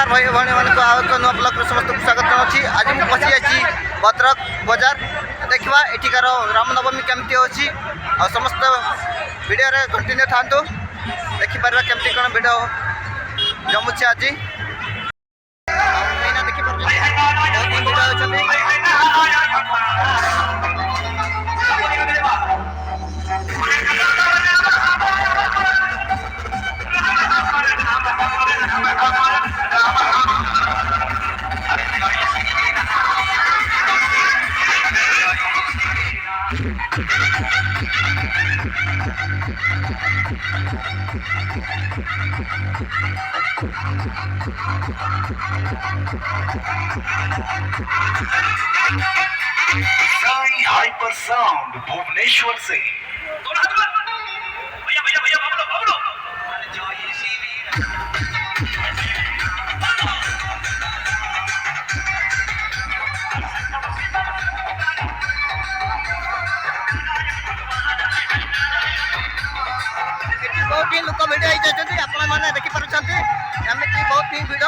भाई भाई मानक आउ एक नुआ ब्लॉग समस्त स्वागत जनावि। आज मुझे पहुँची जाइए भद्रक बजार देखा एठिकार रामनवमी केमती अच्छी आ समस्त वीडियो रे कंटिन्यू था देखिपार केमती कौन भिड जमुचे आज देखिए साई हाइपर साउंड भुवनेश्वर से बहुत ही लोक भिड़ आपने देखिपुं एमती बहुत ही भिड़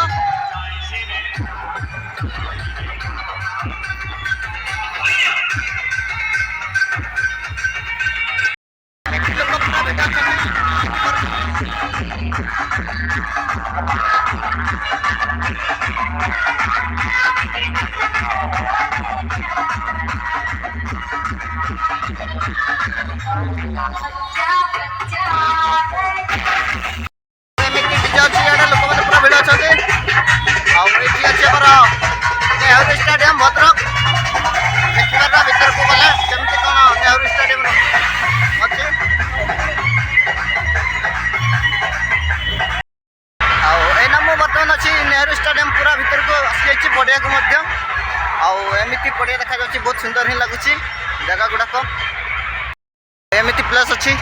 स्टेडियम भद्रक देखिए भर को गले केमती कौन नेहरू स्टेडियम अच्छे आईना मुझे बर्तमान अच्छी नेहरू स्टेडियम पूरा भर को आसी पड़िया को आमती पड़िया देखा बहुत सुंदर ही लगुच जगह गुड़ाक एमती प्लेस अच्छी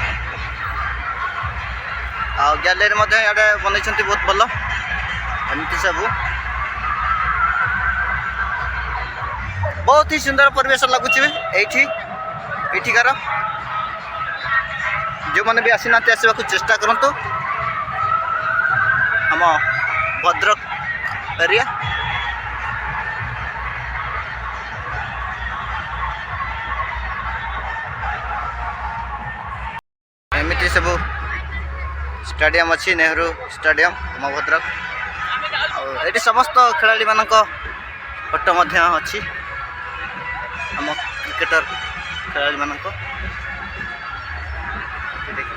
गैलरी इे बनई बहुत भल एमती सब बहुत ही सुंदर परिवेश लगुच एठिकार जो मैंने भी आसी ना आसवाक चेष्टा करंतु आम भद्रक एरिया एमती सब स्टेडियम अच्छी नेहरू स्टेडियम आम भद्रक ये समस्त खेलाड़ी मानक फोटो अच्छी आम क्रिकेटर खेलाड़ी मानक देखिए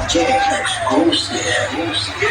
JRJ exclusive.